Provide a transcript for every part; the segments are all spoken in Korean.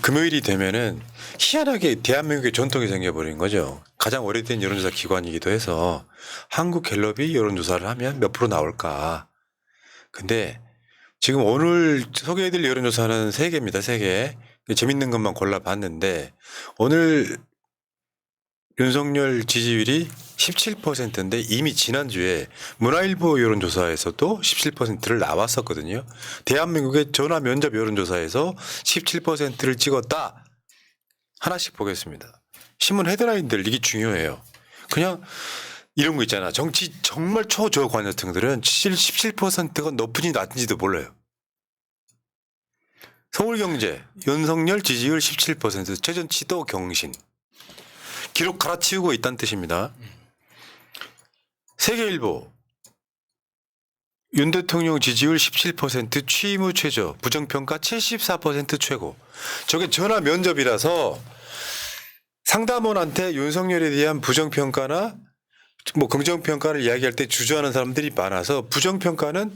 금요일이 되면은 희한하게 대한민국의 전통이 생겨버린 거죠. 가장 오래된 여론조사 기관이기도 해서 한국 갤럽이 여론조사를 하면 몇 프로 나올까. 근데 지금 오늘 소개해드릴 여론조사는 3개입니다. 3개. 재밌는 것만 골라봤는데 오늘 윤석열 지지율이 17%인데 이미 지난주에 문화일보 여론조사에서도 17%를 나왔었거든요. 대한민국의 전화 면접 여론조사에서 17%를 찍었다. 하나씩 보겠습니다. 신문 헤드라인들 이게 중요해요. 그냥 이런 거 있잖아. 정치 정말 초저관여층들은 17%가 높은지 낮은지도 몰라요. 서울경제 윤석열 지지율 17% 최전치도 경신. 기록 갈아치우고 있다는 뜻입니다. 세계일보 윤 대통령 지지율 17% 취임 후 최저 부정평가 74% 최고. 저게 전화 면접이라서 상담원한테 윤석열에 대한 부정평가나 뭐 긍정평가를 이야기할 때 주저하는 사람들이 많아서 부정평가는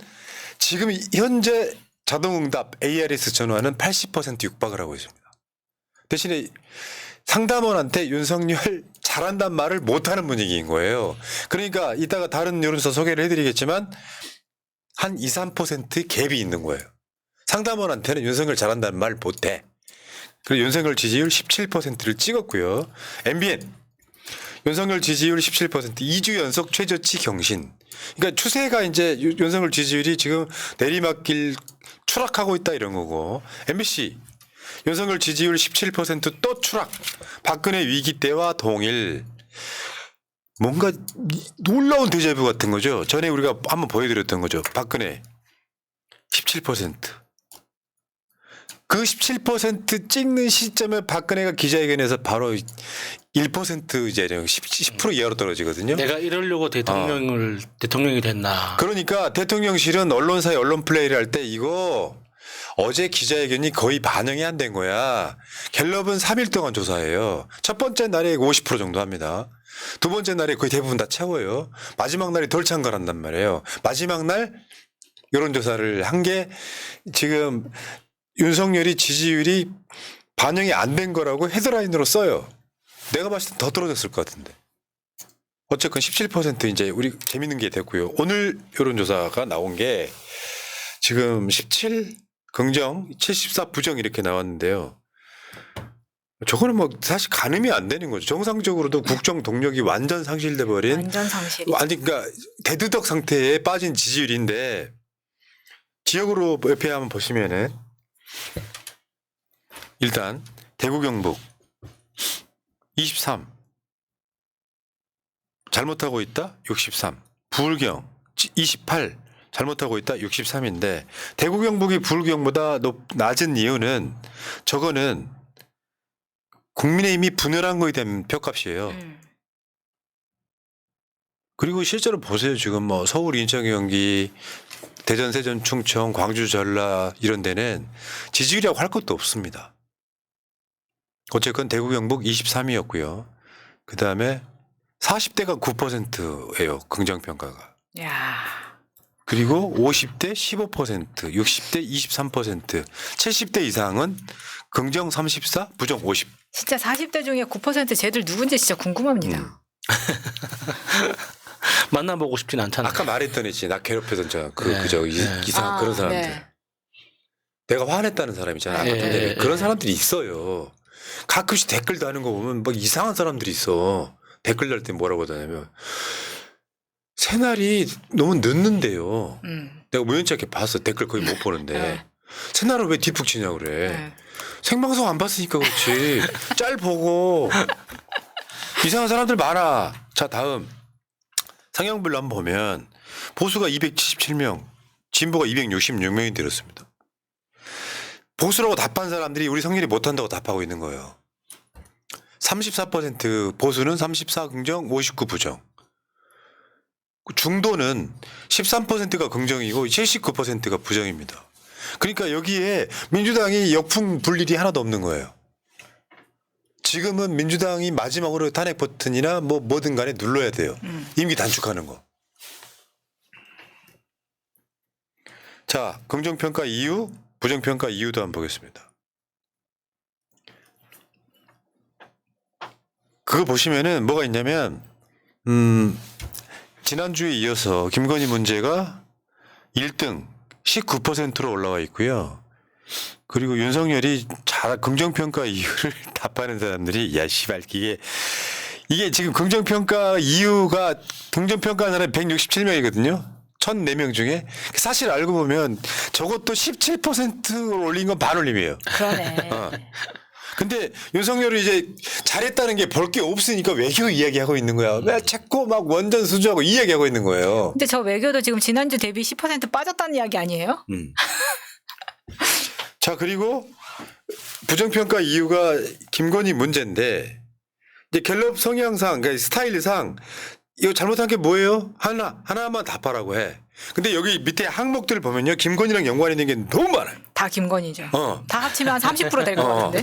지금 현재 자동응답 ARS 전화는 80% 육박을 하고 있습니다. 대신에 상담원한테 윤석열 잘한단 말을 못하는 분위기인 거예요. 그러니까 이따가 다른 여론조사 소개를 해드리겠지만 한 2, 3% 갭이 있는 거예요. 상담원한테는 윤석열 잘한다는 말 못해. 그리고 윤석열 지지율 17%를 찍었고요. MBN 윤석열 지지율 17% 2주 연속 최저치 경신. 그러니까 추세가 이제 윤석열 지지율이 지금 내리막길 추락하고 있다 이런 거고. MBC 윤석열 지지율 17%또 추락. 박근혜 위기 때와 동일. 뭔가 놀라운 데자뷰 같은 거죠. 전에 우리가 한번 보여드렸던 거죠. 박근혜 17%. 그 17% 찍는 시점에 박근혜가 기자회견에서 바로 1% 이제 10% 이하로 떨어지거든요. 내가 이러려고 대통령이 됐나. 그러니까 대통령실은 언론사의 언론 플레이를 할 때 이거 어제 기자회견이 거의 반영이 안 된 거야. 갤럽은 3일 동안 조사해요. 첫 번째 날에 50% 정도 합니다. 두 번째 날에 거의 대부분 다 채워요. 마지막 날이 덜 찬 거란단 말이에요. 마지막 날 여론조사를 한 게 지금 윤석열이 지지율이 반영이 안 된 거라고 헤드라인으로 써요. 내가 봤을 때 더 떨어졌을 것 같은데. 어쨌건 17% 이제 우리 재밌는 게 됐고요. 오늘 여론조사가 나온 게 지금 17 긍정, 74 부정 이렇게 나왔는데요. 저거는 뭐 사실 가늠이 안 되는 거죠. 정상적으로도 국정 동력이 완전 상실돼 버린 완전 상실. 아니 그러니까 대두덕 상태에 빠진 지지율인데 지역으로 옆에 한번 보시면은 일단 대구 경북 23 잘못하고 있다 63 부울경 28 잘못하고 있다 63인데 대구 경북이 부울 경보다 낮은 이유는 저거는 국민의힘이 분열한 거에 대한 표값이에요. 그리고 실제로 보세요. 지금 뭐 서울, 인천, 경기, 대전, 세전, 충청, 광주, 전라 이런 데는 지지율이라고 할 것도 없습니다. 어쨌건 대구 경북 23이었고요. 그다음에 40대가 9%예요. 긍정평가가. 야. 그리고 50대 15%, 60대 23%, 70대 이상은 긍정 34, 부정 50. 진짜 40대 중에 9% 쟤들 누군지 진짜 궁금합니다. 만나보고 싶진 않잖아. 아까 말했던 애지. 나 괴롭혀던 네. 이상 그런 사람들. 네. 내가 화냈다는 사람 있잖아. 아까 전에. 그런 사람들이 있어요. 가끔씩 댓글 다는 거 보면 뭐 이상한 사람들이 있어. 댓글 달 때 뭐라고 하냐면 새날이 너무 늦는데요. 내가 우연치 않게 봤어. 댓글 거의 못 보는데. 네. 새날을 왜 뒷북 치냐고 그래. 네. 생방송 안 봤으니까 그렇지. 짤 보고 이상한 사람들 많아. 자 다음 상향별로 한번 보면 보수가 277명, 진보가 266명이 되었습니다. 보수라고 답한 사람들이 우리 성렬이 못한다고 답하고 있는 거예요. 34% 보수는 34 긍정, 59 부정. 중도는 13%가 긍정이고 79%가 부정입니다. 그러니까 여기에 민주당이 역풍 불 일이 하나도 없는 거예요. 지금은 민주당이 마지막으로 탄핵 버튼이나 뭐든 간에 눌러야 돼요. 임기 단축하는 거. 자, 긍정평가 이유, 부정평가 이유도 한번 보겠습니다. 그거 보시면은 뭐가 있냐면 지난주에 이어서 김건희 문제가 1등 19%로 올라와 있고요. 그리고 윤석열이 긍정평가 이유를 답하는 사람들이 야 씨발 이게 지금 긍정평가 이유가 긍정평가하는 사람이 167명이거든요. 1,004명 중에 사실 알고 보면 저것도 17% 올린 건 반올림이에요. 그러네. 근데 윤석열이 이제 잘했다는 게 볼 게 없으니까 외교 이야기하고 있는 거야. 왜 자꾸 막 원전 수주하고 이야기하고 있는 거예요. 근데 저 외교도 지금 지난주 대비 10% 빠졌다는 이야기 아니에요? 자, 그리고 부정평가 이유가 김건희 문제인데 이제 갤럽 성향상, 그러니까 스타일상 이거 잘못한 게 뭐예요? 하나만 답하라고 해. 근데 여기 밑에 항목들을 보면요. 김건희랑 연관이 있는 게 너무 많아요. 다 김건희죠. 다 합치면 한 30% 될 것 같은데.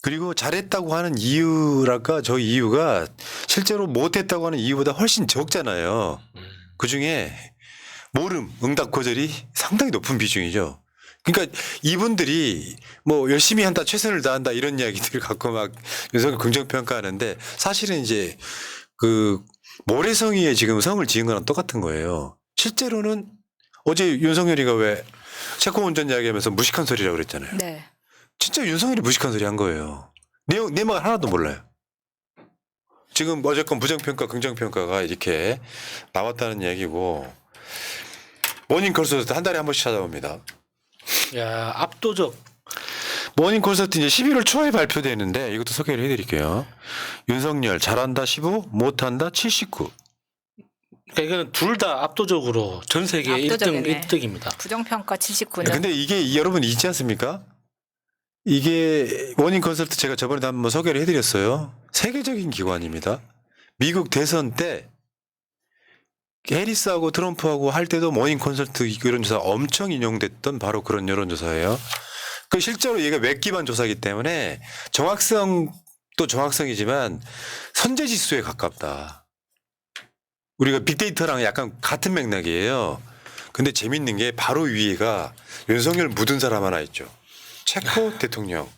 그리고 잘했다고 하는 이유랄까 저 이유가 실제로 못했다고 하는 이유보다 훨씬 적잖아요. 그중에 모름, 응답 거절이 상당히 높은 비중이죠. 그러니까 이분들이 뭐 열심히 한다, 최선을 다한다 이런 이야기들을 갖고 막 윤석열 긍정평가하는데 사실은 이제 그 모래성이에 지금 성을 지은 거랑 똑같은 거예요. 실제로는 어제 윤석열이가 왜 체코 운전 이야기하면서 무식한 소리라고 그랬잖아요. 네. 진짜 윤석열이 무식한 소리 한 거예요. 내 말 하나도 몰라요. 지금 어쨌건 부정평가, 긍정평가가 이렇게 나왔다는 얘기고 모닝 콘서트 한 달에 한 번씩 찾아옵니다. 야, 압도적. 모닝 콘서트 이제 11월 초에 발표되는데 이것도 소개를 해드릴게요. 윤석열 잘한다 15, 못한다 79. 그러니까 이거는 둘 다 압도적으로 전 세계 1등, 압도적이네. 1등입니다. 부정평가 79는. 근데 이게 여러분 잊지 않습니까? 이게 모닝 콘서트 제가 저번에도 한번 소개를 해드렸어요. 세계적인 기관입니다. 미국 대선 때 해리스하고 트럼프하고 할 때도 모닝 콘서트 여론조사 엄청 인용됐던 바로 그런 여론조사예요. 그 실제로 얘가 웹 기반 조사이기 때문에 정확성도 정확성이지만 선제지수에 가깝다. 우리가 빅데이터랑 약간 같은 맥락이에요. 근데 재밌는 게 바로 위에가 윤석열 묻은 사람 하나 있죠. 체코 대통령.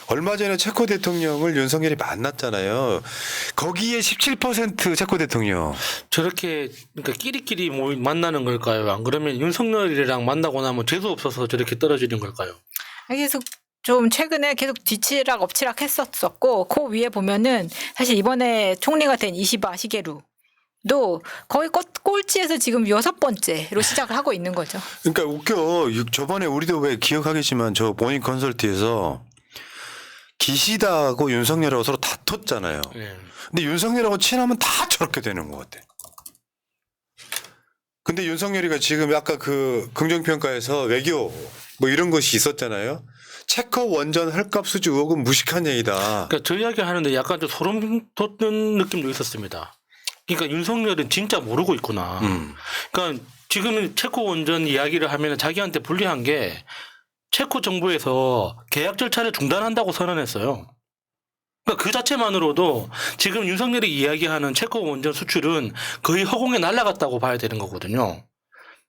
얼마 전에 체코 대통령을 윤석열이 만났잖아요. 거기에 17% 체코 대통령. 저렇게 그러니까 끼리끼리 만나는 걸까요? 안 그러면 윤석열이랑 만나고 나면 재수 없어서 저렇게 떨어지는 걸까요? 계속 좀 최근에 계속 뒤치락 엎치락 했었었고 그 위에 보면은 사실 이번에 총리가 된 이시바 시게루도 거의 꼴찌에서 지금 6번째로 시작을 하고 있는 거죠. 그러니까 웃겨. 저번에 우리도 왜 기억하겠지만 저 모닝 컨설트에서 기시다하고 윤석열하고 서로 다퉜잖아요. 예. 근데 윤석열하고 친하면 다 저렇게 되는 것 같아. 근데 윤석열이가 지금 아까 그 긍정평가에서 외교 뭐 이런 것이 있었잖아요. 체코 원전 헐값 수주 의혹은 무식한 얘기다. 그러니까 저 이야기 하는데 약간 좀 소름 돋는 느낌도 있었습니다. 그러니까 윤석열은 진짜 모르고 있구나. 그러니까 지금 체코 원전 이야기를 하면 자기한테 불리한 게 체코 정부에서 계약 절차를 중단한다고 선언했어요. 그러니까 그 자체만으로도 지금 윤석열이 이야기하는 체코 원전 수출은 거의 허공에 날아갔다고 봐야 되는 거거든요.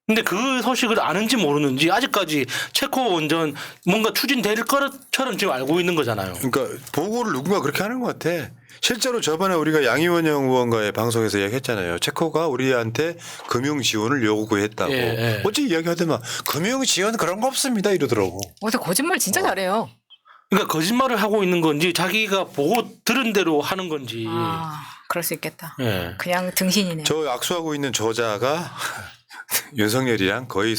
근데 그 소식을 아는지 모르는지 아직까지 체코 원전 뭔가 추진될 것처럼 지금 알고 있는 거잖아요. 그러니까 보고를 누군가 그렇게 하는 것 같아. 실제로 저번에 우리가 양희원영 의원과의 방송에서 이야기했잖아요. 체코가 우리한테 금융 지원을 요구했다고. 예, 예. 어제 이야기하더만 금융 지원 그런 거 없습니다 이러더라고. 어제 거짓말 진짜 잘해요. 그러니까 거짓말을 하고 있는 건지 자기가 보고 들은 대로 하는 건지. 그럴 수 있겠다. 예. 그냥 등신이네. 저 악수하고 있는 저자가 윤석열이랑 거의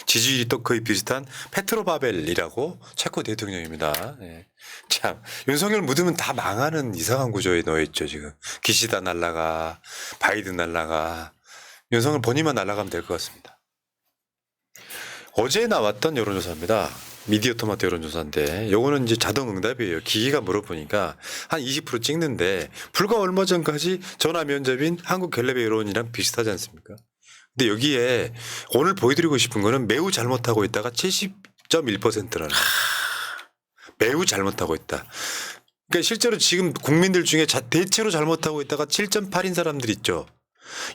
지지율이 또 거의 비슷한 페트로바벨이라고 체코 대통령입니다. 예. 참 윤석열 묻으면 다 망하는 이상한 구조에 놓여 있죠 지금. 기시다 날라가, 바이든 날라가, 윤석열 본인만 날라가면 될 것 같습니다. 어제 나왔던 여론조사입니다. 미디어 토마토 여론조사인데 요거는 이제 자동응답이에요. 기기가 물어보니까 한 20% 찍는데 불과 얼마 전까지 전화 면접인 한국갤럽의 여론이랑 비슷하지 않습니까? 근데 여기에 오늘 보여드리고 싶은 거는 매우 잘못하고 있다가 70.1%라는 매우 잘못하고 있다. 그러니까 실제로 지금 국민들 중에 대체로 잘못하고 있다가 7.8인 사람들 있죠.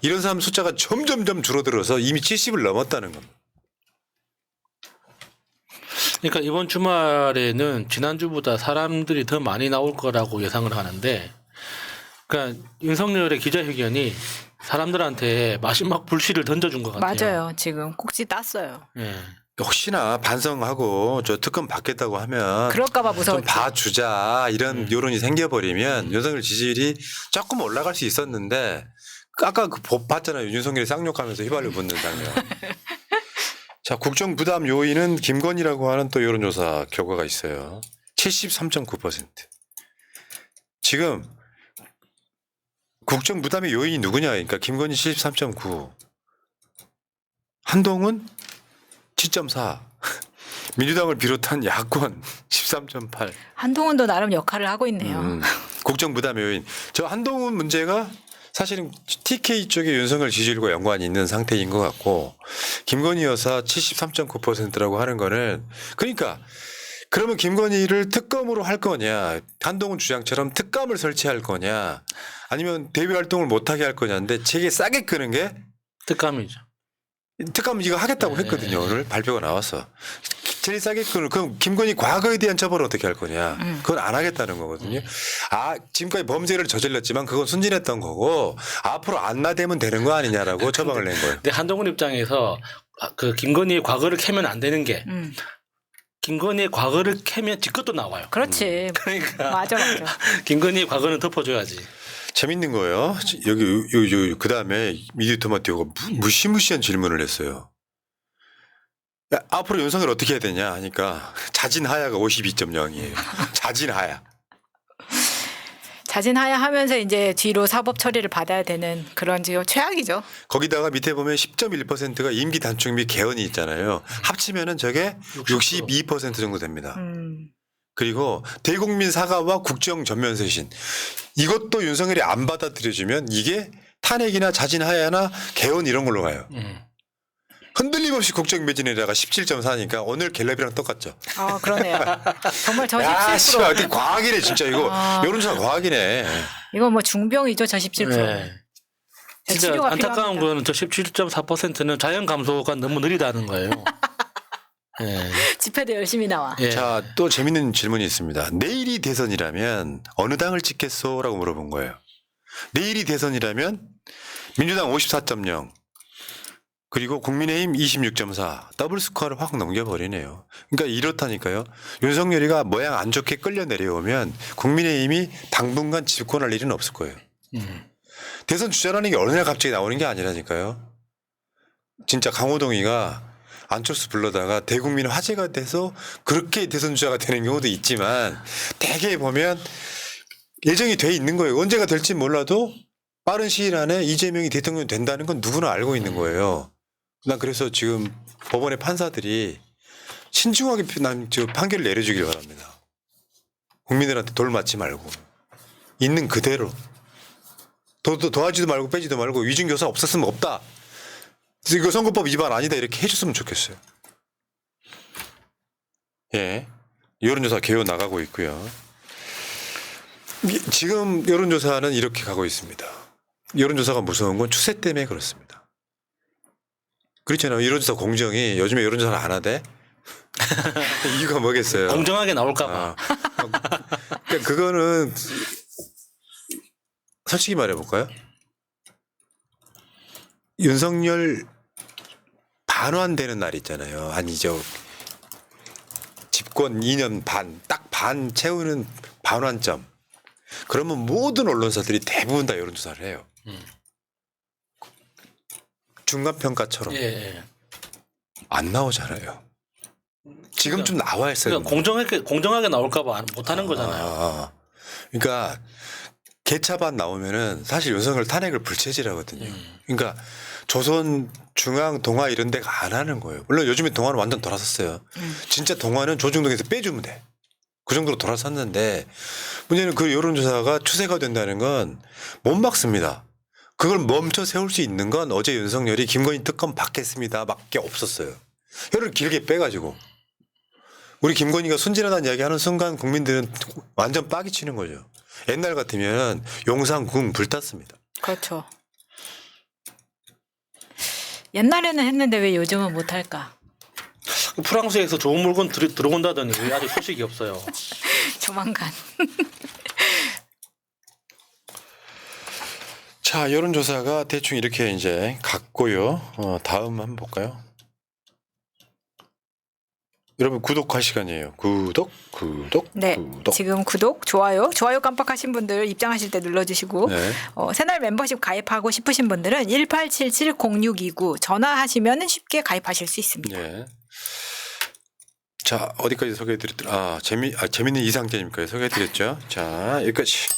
이런 사람 숫자가 점점점 줄어들어서 이미 70을 넘었다는 겁니다. 그러니까 이번 주말에는 지난주보다 사람들이 더 많이 나올 거라고 예상을 하는데, 그러니까 윤석열의 기자회견이 사람들한테 마지막 불씨를 던져준 것 같아요. 맞아요. 지금 꼭지 땄어요. 예. 혹시나 반성하고 저 특검 받겠다고 하면 그럴까봐 좀 무서웠지. 봐주자 이런 여론이 생겨버리면 윤석열 지지율이 조금 올라갈 수 있었는데 아까 그 봤잖아요. 윤석열이 쌍욕하면서 휘발유 붓는 장면. 자, 국정 부담 요인은 김건희라고 하는 또 여론조사 결과가 있어요. 73.9%. 지금 국정 부담의 요인이 누구냐? 그러니까 김건희 73.9, 한동훈 7.4, 민주당을 비롯한 야권 13.8. 한동훈도 나름 역할을 하고 있네요. 국정 부담 요인. 저 한동훈 문제가 사실은 TK 쪽에 윤석열 지지율과 연관이 있는 상태인 것 같고 김건희 여사 73.9%라고 하는 거는 그러니까 그러면 김건희를 특검으로 할 거냐 한동훈 주장처럼 특감을 설치할 거냐 아니면 대외 활동을 못하게 할 거냐인데 되게 싸게 끄는 게 특감이죠. 특감 이거 하겠다고 했거든요. 오늘 발표가 나왔어. 제일 싸게 끄는 그럼 김건희 과거에 대한 처벌을 어떻게 할 거냐. 그건 안 하겠다는 거거든요. 아 지금까지 범죄를 저질렀지만 그건 순진했던 거고 앞으로 안 나대면 되는 거 아니냐라고 처방을 낸 거예요. 근데 한동훈 입장에서 그 김건희의 과거를 캐면 안 되는 게 김건희의 과거를 캐면 지것도 나와요. 그렇지. 그러니까 맞아. 김건희의 과거는 덮어줘야지. 재밌는 거예요. 여기 그 다음에 미디어토마티오가 무시무시한 질문을 했어요. 야, 앞으로 윤석열 어떻게 해야 되냐 하니까 자진하야가 52.0이에요. 자진하야. 자진하야 하면서 이제 뒤로 사법 처리를 받아야 되는 그런 지금 최악이죠. 거기다가 밑에 보면 10.1%가 임기 단축 및 개헌이 있잖아요. 합치면은 저게 62% 정도 됩니다. 그리고 대국민 사과와 국정 전면 쇄신 이것도 윤석열이 안 받아들여주면 이게 탄핵이나 자진하야나 개헌 이런 걸로 가요. 흔들림 없이 국정 매진에다가 17.4니까 오늘 갤럽이랑 똑같죠. 아 그러네요. 정말 저 야, 17%. 씨발, 어떻게 과학이네 진짜 이거 여론조사 과학이네. 이거 뭐 중병이죠 저 17%. 네. 진짜 치료가 안타까운 필요합니다. 거는 저 17.4%는 자연 감소가 너무 느리다는 거예요. 예. 집회도 열심히 나와. 예. 자, 또 재밌는 질문이 있습니다. 내일이 대선이라면 어느 당을 찍겠소? 라고 물어본 거예요. 내일이 대선이라면 민주당 54.0 그리고 국민의힘 26.4 더블 스코어를 확 넘겨버리네요. 그러니까 이렇다니까요. 윤석열이가 모양 안 좋게 끌려 내려오면 국민의힘이 당분간 집권할 일은 없을 거예요. 대선 주자라는 게 어느 날 갑자기 나오는 게 아니라니까요. 진짜 강호동이가 안철수 불러다가 대국민 화제가 돼서 그렇게 대선 주자가 되는 경우도 있지만 대개 보면 예정이 돼 있는 거예요. 언제가 될지 몰라도 빠른 시일 안에 이재명이 대통령이 된다는 건 누구나 알고 있는 거예요. 난 그래서 지금 법원의 판사들이 신중하게 난 저 판결을 내려주길 바랍니다. 국민들한테 돌 맞지 말고 있는 그대로 더하지도 말고 빼지도 말고 위증교사 없었으면 없다. 이거 선거법 위반 아니다 이렇게 해줬으면 좋겠어요. 예, 여론조사 개요 나가고 있고요. 지금 여론조사는 이렇게 가고 있습니다. 여론조사가 무서운 건 추세 때문에 그렇습니다. 그렇잖아요. 여론조사 공정이 요즘에 여론조사를 안 하대. 이유가 뭐겠어요? 공정하게 나올까봐. 아, 그러니까 그거는 솔직히 말해볼까요? 윤석열 반환되는 날 있잖아요. 아니죠. 집권 2년 반, 딱 반 채우는 반환점. 그러면 모든 언론사들이 대부분 다 여론조사를 해요. 중간평가처럼. 예. 안 나오잖아요. 지금 좀 나와 있어요. 그러니까 공정하게 나올까봐 못 하는 거잖아요. 그러니까 개차반 나오면은 사실 윤석열 탄핵을 불체질하거든요. 그러니까 조선, 중앙, 동아 이런 데가 안 하는 거예요. 물론 요즘에 동아는 완전 돌아섰어요. 진짜 동아는 조중동에서 빼주면 돼. 그 정도로 돌아섰는데 문제는 그 여론조사가 추세가 된다는 건 못 막습니다. 그걸 멈춰 세울 수 있는 건 어제 윤석열이 김건희 특검 받겠습니다 밖에 없었어요. 혀를 길게 빼가지고 우리 김건희가 순진하다는 이야기하는 순간 국민들은 완전 빡이 치는 거죠. 옛날 같으면 용산 궁 불탔습니다. 그렇죠. 옛날에는 했는데 왜 요즘은 못할까? 프랑스에서 좋은 물건 들어온다더니 왜 아직 소식이 없어요. 조만간. 자, 여론조사가 대충 이렇게 이제 갔고요. 다음 한번 볼까요? 여러분 구독할 시간이에요. 구독. 네. 구독. 지금 구독, 좋아요 깜빡하신 분들 입장하실 때 눌러주시고 네. 새날 membership 가입하고 싶으신 분들은 1877-0629 전화하시면 쉽게 가입하실 수 있습니다. 예. 자, 어디까지 소개해드렸더라? 재밌는 이상재님까지 소개해드렸죠. 자, 여기까지.